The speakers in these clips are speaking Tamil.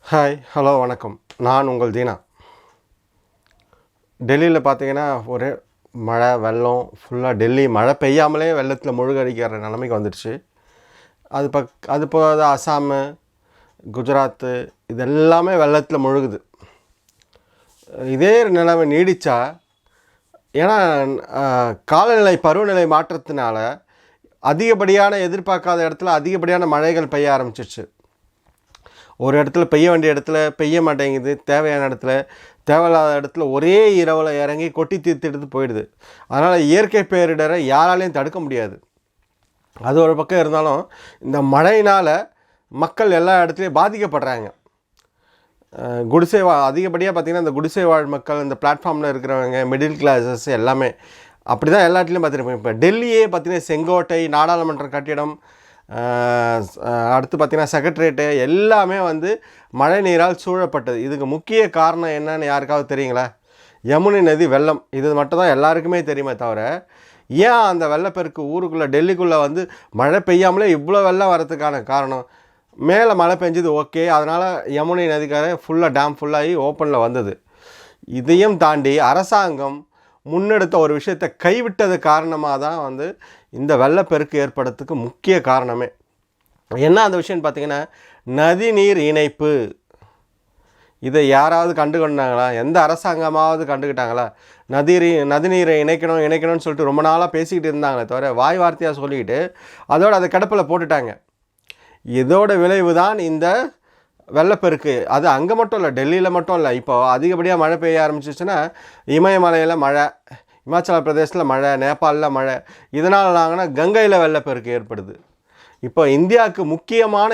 ஹாய் ஹலோ வணக்கம். நான் உங்கள் தீனா. டெல்லியில் பார்த்தீங்கன்னா ஒரே மழை வெள்ளம் ஃபுல்லாக. டெல்லி மழை பெய்யாமலே வெள்ளத்தில் முழுகடிக்கிற நிலைமைக்கு வந்துடுச்சு. அது போக அசாமு, குஜராத்து இதெல்லாமே வெள்ளத்தில் முழுகுது. இதே நிலைமை நீடித்தா, ஏன்னா காலநிலை பருவநிலை மாற்றத்தினால அதிகப்படியான எதிர்பார்க்காத இடத்துல அதிகப்படியான மழைகள் பெய்ய ஆரம்பிச்சிச்சு. ஒரு இடத்துல பெய்ய வேண்டிய இடத்துல பெய்ய மாட்டேங்குது, தேவையான இடத்துல தேவையில்லாத இடத்துல ஒரே இரவில் இறங்கி கொட்டி தீர்த்துட்டு போயிடுது. அதனால் இயற்கை பேரிடரை யாராலையும் தடுக்க முடியாது. அது ஒரு பக்கம் இருந்தாலும் இந்த மழையினால் மக்கள் எல்லா இடத்துலையும் பாதிக்கப்படுறாங்க. அதிகப்படியாக பார்த்திங்கன்னா இந்த குடிசை வாழ் மக்கள், இந்த பிளாட்ஃபார்மில் இருக்கிறவங்க, மிடில் கிளாஸஸ் எல்லாமே அப்படி தான் எல்லா இடத்துலையும் பார்த்துருப்போம். இப்போ டெல்லியே பார்த்திங்கன்னா செங்கோட்டை, நாடாளுமன்ற கட்டிடம், அடுத்து பார்த்திங்கன்னா செக்ரட்டரியேட்டு எல்லாமே மழை நீரால் சூழப்பட்டது. இதுக்கு முக்கிய காரணம் என்னன்னு யாருக்காவது தெரியுங்களா? யமுனை நதி வெள்ளம். இது மட்டும் தான் எல்லாருக்குமே தெரியுமே தவிர, ஏன் அந்த வெள்ளப்பெருக்கு ஊருக்குள்ளே டெல்லிக்குள்ளே மழை பெய்யாமலே இவ்வளோ வெள்ளம் வரதுக்கான காரணம், மேலே மழை பெஞ்சது ஓகே, அதனால் யமுனை நதிக்கார ஃபுல்லாக டேம் ஃபுல்லாகி ஓப்பனில் வந்தது. இதையும் தாண்டி அரசாங்கம் முன்னெடுத்த ஒரு விஷயத்தை கைவிட்டது காரணமாக தான் இந்த வெள்ளப்பெருக்கு ஏற்படுறதுக்கு முக்கிய காரணமே. என்ன அந்த விஷயம்னு பார்த்திங்கன்னா, நதிநீர் இணைப்பு. இதை யாராவது கண்டுகொண்டாங்களா? எந்த அரசாங்கமாவது கண்டுக்கிட்டாங்களா? நதிநீரை இணைக்கணும்னு சொல்லிட்டு ரொம்ப நாளாக பேசிக்கிட்டு இருந்தாங்களே தவிர, வாய் வார்த்தையாக சொல்லிக்கிட்டு அதோடு அதை கிடப்பில் போட்டுட்டாங்க. இதோட விளைவு தான் இந்த வெள்ளப்பெருக்கு. அது அங்கே மட்டும் இல்லை, டெல்லியில் மட்டும் இல்லை. இப்போ அதிகப்படியாக மழை பெய்ய ஆரம்பிச்சிச்சுன்னா இமயமலையில் மழை, இமாச்சல பிரதேசத்தில் மழை, நேபாளில் மழை. இதனால் நாங்கன்னா கங்கையில் வெள்ளப்பெருக்கு ஏற்படுது. இப்போ இந்தியாவுக்கு முக்கியமான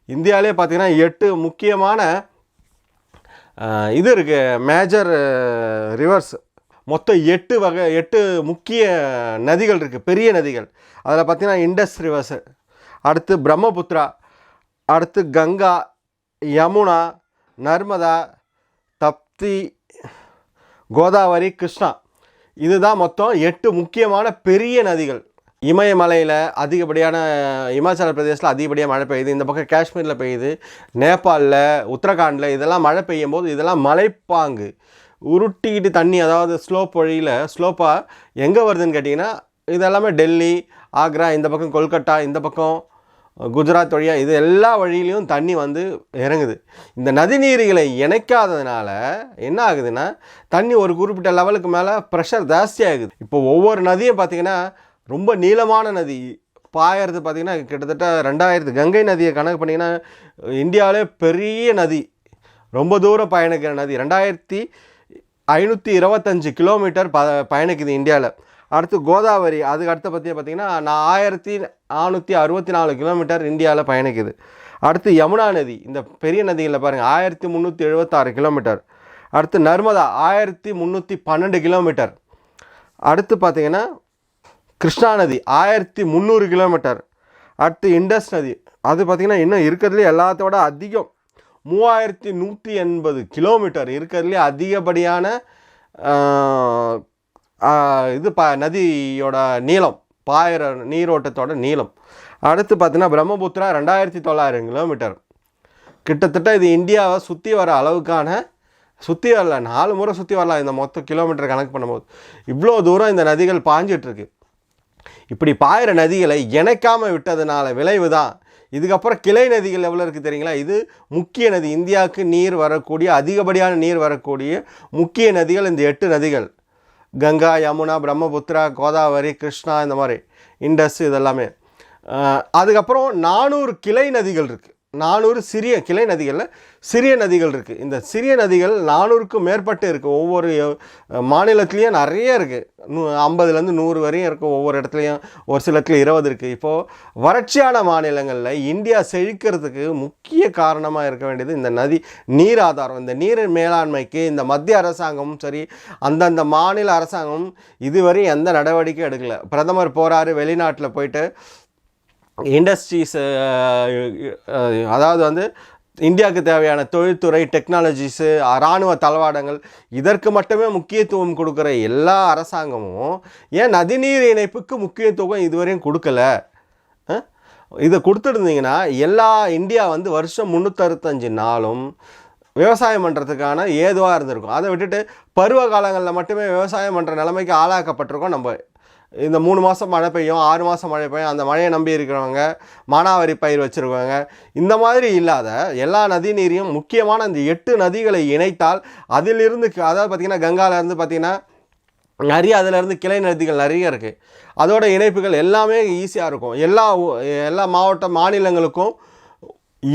இந்தியாவிலே பார்த்திங்கன்னா 8 முக்கியமான இது இருக்குது, மேஜர் ரிவர்ஸ். மொத்தம் 8 முக்கிய நதிகள் இருக்குது, பெரிய நதிகள். அதில் பார்த்திங்கன்னா இண்டஸ் ரிவர்ஸு, அடுத்து பிரம்மபுத்திரா, அடுத்து கங்கா, யமுனா, நர்மதா, தப்தி, கோதாவரி, கிருஷ்ணா. இதுதான் மொத்தம் 8 முக்கியமான பெரிய நதிகள். இமயமலையில் அதிகப்படியான, இமாச்சல பிரதேசத்தில் அதிகப்படியாக மழை பெய்யுது, இந்த பக்கம் காஷ்மீரில் பெய்யுது, நேபாளில், உத்தரகாண்டில் இதெல்லாம் மழை பெய்யும் போது இதெல்லாம் மலைப்பாங்கு உருட்டிக்கிட்டு தண்ணி, அதாவது ஸ்லோப்பாக எங்கே வருதுன்னு கேட்டிங்கன்னா, இதெல்லாமே டெல்லி, ஆக்ரா, இந்த பக்கம் கொல்கட்டா, இந்த பக்கம் குஜராத் வழியாக, இது எல்லா வழியிலையும் தண்ணி இறங்குது. இந்த நதிநீர்களை இணைக்காததுனால என்ன ஆகுதுன்னா, தண்ணி ஒரு குறிப்பிட்ட லெவலுக்கு மேலே ப்ரெஷர் ஜாஸ்தியாகுது. இப்போ ஒவ்வொரு நதியும் பார்த்திங்கன்னா ரொம்ப நீளமான நதி பாயறது. பார்த்திங்கன்னா கிட்டத்தட்ட 2000 கங்கை நதியை கணக்கு பண்ணிங்கன்னா இந்தியாவிலே பெரிய நதி, ரொம்ப தூரம் பயணிக்கிற நதி. 2525 கிலோமீட்டர் பயணிக்குது இந்தியாவில். அடுத்து கோதாவரி, அதுக்கு அடுத்த பார்த்திங்கன்னா 1464 கிலோமீட்டர் இந்தியாவில் பயணிக்குது. அடுத்து யமுனா நதி, இந்த பெரிய நதிகளில் பாருங்கள் 1376 கிலோமீட்டர். அடுத்து நர்மதா 1312 கிலோமீட்டர். அடுத்து பார்த்திங்கன்னா கிருஷ்ணா நதி 1300 கிலோமீட்டர். அடுத்து இண்டஸ் நதி, அது பார்த்திங்கன்னா இன்னும் இருக்கிறதுலே எல்லாத்தோட அதிகம், 3180 கிலோமீட்டர். இருக்கிறதுலே அதிகப்படியான நதியோட நீளம், பாயிற நீரோட்டத்தோட நீளம். அடுத்து பார்த்திங்கன்னா பிரம்மபுத்திரா 2900 கிலோமீட்டர். கிட்டத்தட்ட இது இந்தியாவை சுற்றி வர அளவுக்கான, சுற்றி வரல 4 முறை சுற்றி வரலாம் இந்த மொத்த கிலோமீட்டர் கணக்கு பண்ணும்போது. இவ்வளோ தூரம் இந்த நதிகள் பாஞ்சிட்ருக்கு. இப்படி பாயிற நதிகளை இணைக்காமல் விட்டதுனால விளைவு தான். இதுக்கப்புறம் கிளை நதிகள் எவ்வளோ இருக்குது தெரியுங்களா? இது முக்கிய நதி, இந்தியாவுக்கு நீர் வரக்கூடிய, அதிகப்படியான நீர் வரக்கூடிய முக்கிய நதிகள் இந்த 8 நதிகள். கங்கா, யமுனா, பிரம்மபுத்திரா, கோதாவரி, கிருஷ்ணா, இந்த மாதிரி இண்டஸ் இதெல்லாமே. அதுக்கப்புறம் 400 கிளை நதிகள் இருக்குது. 400 சிறிய கிளை நதிகளில் சிறிய நதிகள் இருக்குது. இந்த சிறிய நதிகள் 400க்கும் மேற்பட்டு இருக்குது. ஒவ்வொரு மாநிலத்துலேயும் நிறைய இருக்குது. 50லேருந்து 100 வரையும் இருக்குது ஒவ்வொரு இடத்துலையும். ஒரு சில இடத்துல 20 இருக்குது. இப்போது வறட்சியான மாநிலங்களில் இந்தியா செழிக்கிறதுக்கு முக்கிய காரணமாக இருக்க வேண்டியது இந்த நீர் ஆதாரம். இந்த நீர் மேலாண்மைக்கு இந்த மத்திய அரசாங்கமும் சரி, அந்தந்த மாநில அரசாங்கமும் இதுவரை எந்த நடவடிக்கையும் எடுக்கலை. பிரதமர் போகிறாரு வெளிநாட்டில் போயிட்டு, இண்டஸ்ட்ரீஸ், அதாவது இந்தியாவுக்கு தேவையான தொழில்துறை, டெக்னாலஜிஸு, இராணுவ தளவாடங்கள், இதற்கு மட்டுமே முக்கியத்துவம் கொடுக்குற எல்லா அரசாங்கமும் ஏன் நதிநீர் இணைப்புக்கு முக்கியத்துவம் இதுவரையும் கொடுக்கல? இதை கொடுத்துருந்தீங்கன்னா எல்லா இந்தியா வந்து வருஷம் 365 நாளும் விவசாயம் பண்ணுறதுக்கான ஏதுவாக இருந்திருக்கும். அதை விட்டுட்டு பருவ காலங்களில் மட்டுமே விவசாயம் பண்ணுற நிலைமைக்கு ஆளாக்கப்பட்டிருக்கோம் நம்ம. இந்த 3 மாதம் மழை பெய்யும், 6 மாதம் மழை பெய்யும், அந்த மழையை நம்பி இருக்கிறவங்க மானாவாரி பயிர் வச்சுருக்காங்க. இந்த மாதிரி இல்லாத எல்லா நதி நீரையும் முக்கியமான இந்த 8 நதிகளை இணைத்தால் அதிலிருந்து, அதாவது பார்த்திங்கன்னா கங்காவிலேருந்து பார்த்திங்கன்னா நிறைய அதிலேருந்து கிளை நதிகள் நிறைய இருக்குது. அதோட இணைப்புகள் எல்லாமே ஈஸியாக இருக்கும். எல்லா மாநிலங்களுக்கும்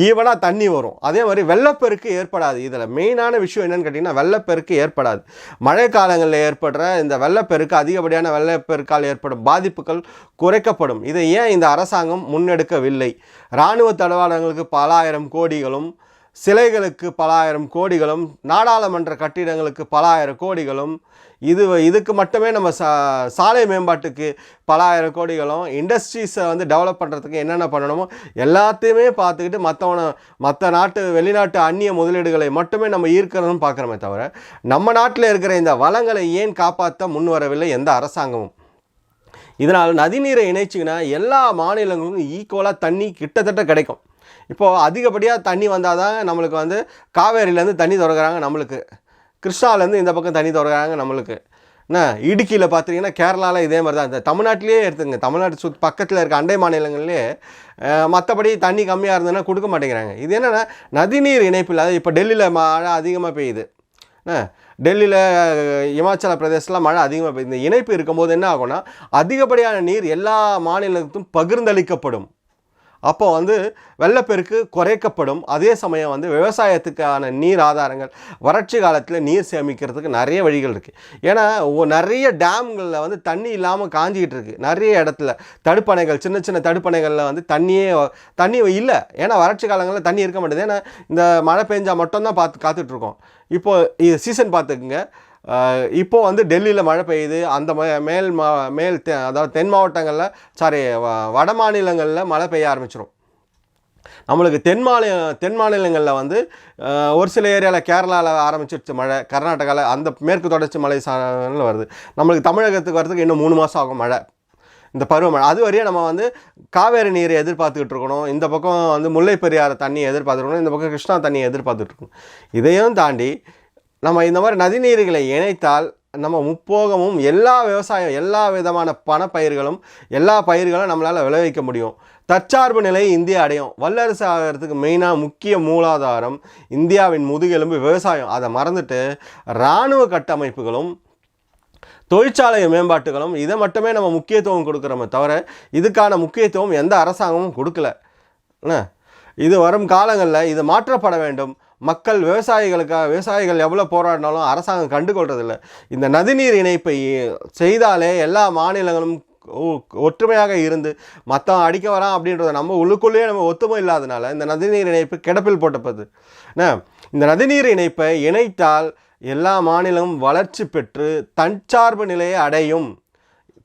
ஈவனாக தண்ணி வரும். அதே மாதிரி வெள்ளப்பெருக்கு ஏற்படாது. இதில் மெயினான விஷயம் என்னென்னு கேட்டிங்கன்னா வெள்ளப்பெருக்கு ஏற்படாது. மழை காலங்களில் ஏற்படுற இந்த வெள்ளப்பெருக்கு, அதிகப்படியான வெள்ளப்பெருக்கால் ஏற்படும் பாதிப்புகள் குறைக்கப்படும். இதை ஏன் இந்த அரசாங்கம் முன்னெடுக்கவில்லை? இராணுவ தளவாடங்களுக்கு பல ஆயிரம் கோடிகளும், சிலைகளுக்கு பல ஆயிரம் கோடிகளும், நாடாளுமன்ற கட்டிடங்களுக்கு பல ஆயிரம் கோடிகளும், இதுக்கு மட்டுமே நம்ம சாலை மேம்பாட்டுக்கு பல ஆயிரம் கோடிகளும், இண்டஸ்ட்ரீஸை வந்து டெவலப் பண்ணுறதுக்கு என்னென்ன பண்ணணுமோ எல்லாத்தையுமே பார்த்துக்கிட்டு மற்ற நாட்டு வெளிநாட்டு அந்நிய முதலீடுகளை மட்டுமே நம்ம ஈர்க்கணும்னு பார்க்குறோமே தவிர நம்ம நாட்டில் இருக்கிற இந்த வளங்களை ஏன் காப்பாற்ற முன் வரவில்லை எந்த அரசாங்கமும்? இதனால் நதிநீரை இணைச்சிங்கன்னா எல்லா மாநிலங்களுக்கும் ஈக்குவலாக தண்ணி கிட்டத்தட்ட கிடைக்கும். இப்போது அதிகப்படியாக தண்ணி வந்தால் தான் நம்மளுக்கு வந்து காவேரியிலேருந்து தண்ணி திறக்கிறாங்க, நம்மளுக்கு கிருஷ்ணாவிலேருந்து இந்த பக்கம் தண்ணி திறக்கிறாங்க நம்மளுக்கு. என்ன இடுக்கியில் பார்த்தீங்கன்னா கேரளாவில் இதே மாதிரி தான். இந்த தமிழ்நாட்டிலே எடுத்துங்க, தமிழ்நாட்டு பக்கத்தில் இருக்க அண்டை மாநிலங்கள்லேயே மற்றபடி தண்ணி கம்மியாக இருந்ததுன்னா கொடுக்க மாட்டேங்கிறாங்க. இது என்னென்னா நதிநீர் இணைப்பு இல்லாத. இப்போ டெல்லியில் மழை அதிகமாக பெய்யுது, டெல்லியில் இமாச்சல பிரதேசத்தில் மழை அதிகமாக பெய்யுது. இந்த இணைப்பு இருக்கும்போது என்ன ஆகும்னா அதிகப்படியான நீர் எல்லா மாநிலத்துக்கும் பகிர்ந்தளிக்கப்படும். அப்போ வந்து வெள்ளப்பெருக்கு குறைக்கப்படும். அதே சமயம் வந்து விவசாயத்துக்கான நீர் ஆதாரங்கள், வறட்சி காலத்தில் நீர் சேமிக்கிறதுக்கு நிறைய வழிகள் இருக்குது. ஏன்னா நிறைய டேம்களில் வந்து தண்ணி இல்லாமல் காஞ்சிக்கிட்டு இருக்குது. நிறைய இடத்துல தடுப்பணைகள், சின்ன சின்ன தடுப்பணைகளில் வந்து தண்ணி இல்லை. ஏன்னா வறட்சி காலங்களில் தண்ணி இருக்க மாட்டேது. ஏன்னா இந்த மழை பெஞ்சால் மட்டும்தான் காத்துட்ருக்கோம். இப்போது சீசன் பார்த்துக்குங்க. இப்போது வந்து டெல்லியில் மழை பெய்யுது. அந்த அதாவது தென் மாவட்டங்களில் வட மாநிலங்களில் மழை பெய்ய ஆரம்பிச்சிடும். நம்மளுக்கு தென் மாநிலங்களில் வந்து ஒரு சில ஏரியாவில் கேரளாவில் ஆரம்பிச்சிருச்சு மழை, கர்நாடகாவில் அந்த மேற்கு தொடர்ச்சி மலை வருது. நம்மளுக்கு தமிழகத்துக்கு வரதுக்கு இன்னும் 3 மாதம் ஆகும் மழை, இந்த பருவமழை. அது வரையும் நம்ம வந்து காவேரி நீரை எதிர்பார்த்துக்கிட்டு இருக்கணும். இந்த பக்கம் வந்து முல்லை பெரியாறு தண்ணியை எதிர்பார்த்துருக்கணும். இந்த பக்கம் கிருஷ்ணா தண்ணியை எதிர்பார்த்துட்டு இருக்கணும். இதையும் தாண்டி நம்ம இந்த மாதிரி நதிநீர்களை இணைத்தால் நம்ம முப்போகமும் எல்லா விதமான பணப்பயிர்களும் எல்லா பயிர்களும் நம்மளால் விளைவிக்க முடியும். தற்சார்பு நிலை இந்தியா அடையும். வல்லரசு ஆகிறதுக்கு மெயினாக முக்கிய மூலாதாரம் இந்தியாவின் முதுகெலும்பு விவசாயம். அதை மறந்துட்டு இராணுவ கட்டமைப்புகளும் தொழிற்சாலை மேம்பாட்டுகளும் இதை மட்டுமே நம்ம முக்கியத்துவம் கொடுக்குறோமே தவிர இதுக்கான முக்கியத்துவம் எந்த அரசாங்கமும் கொடுக்கல. இது வரும் காலங்களில் இது மாற்றப்பட வேண்டும். விவசாயிகள் எவ்வளோ போராடினாலும் அரசாங்கம் கண்டுகொள்றதில்லை. இந்த நதிநீர் இணைப்பை செய்தாலே எல்லா மாநிலங்களும் ஒற்றுமையாக இருந்து மற்றவன் அடிக்க வரான் அப்படின்றத நம்ம உள்ளுக்குள்ளேயே நம்ம ஒத்துமை இல்லாதனால இந்த நதிநீர் இணைப்பு கிடப்பில் போட்டப்பது. இந்த நதிநீர் இணைப்பை இணைத்தால் எல்லா மாநிலமும் வளர்ச்சி பெற்று தற்சார்பு நிலையை அடையும்.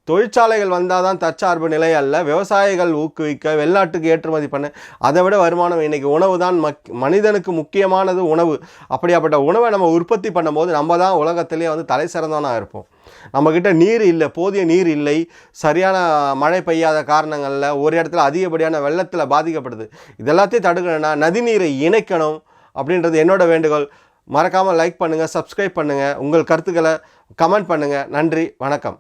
தொழிற்சாலைகள் வந்தால் தான் தற்சார்பு நிலை அல்ல. விவசாயிகள் ஊக்குவிக்க, வெளிநாட்டுக்கு ஏற்றுமதி பண்ண, அதை விட வருமானம். இன்றைக்கி உணவு தான் மனிதனுக்கு முக்கியமானது உணவு. அப்படியாப்பட்ட உணவை நம்ம உற்பத்தி பண்ணும்போது நம்ம தான் உலகத்திலே வந்து தலை சிறந்தவனாக இருப்போம். நம்மக்கிட்ட நீர் இல்லை, போதிய நீர் இல்லை, சரியான மழை பெய்யாத காரணங்களில் ஒரு இடத்துல அதிகப்படியான வெள்ளத்தில் பாதிக்கப்படுது. இதெல்லாத்தையும் தடுக்கணும்னா நதிநீரை இணைக்கணும் அப்படின்றது என்னோட வேண்டுகோள். மறக்காமல் லைக் பண்ணுங்கள், சப்ஸ்கிரைப் பண்ணுங்கள், உங்கள் கருத்துக்களை கமெண்ட் பண்ணுங்கள். நன்றி, வணக்கம்.